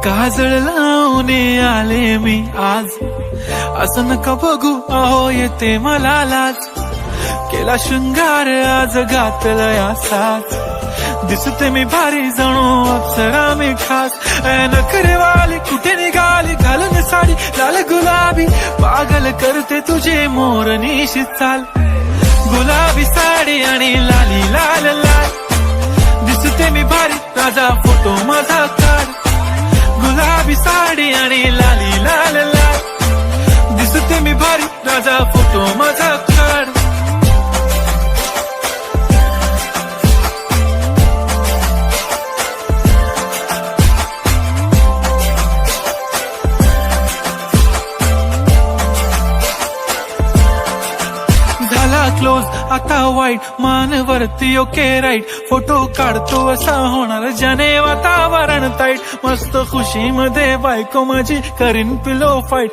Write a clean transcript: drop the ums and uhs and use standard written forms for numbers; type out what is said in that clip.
काजळ लावून आले मी आज, असं नका बघू अहो येते मला लाज. केला शृंगार आज घातलाय असाच, दिसते मी भारी जणू अप्सरा मी खास. नखरेवाली कुठे निघाली घालून साडी लाल गुलाबी, पागल करते तुझे मोरनीशी चाल. गुलाबी साडी आणि लाली लाल लाल, दिसते मी भारी राजा फोटो माझा काढ. गुलाबी साडी आणि लाली लाल लाल, दिसते मी भारी राजा फोटो माझा काढ. झाला क्लोज आता वाईट, मानवरती ओके राईट. फोटो काढतो असा होणार ज्याने वातावरण ताईट. मस्त खुशी मध्ये बायको माझी करीन पिलो फाईट.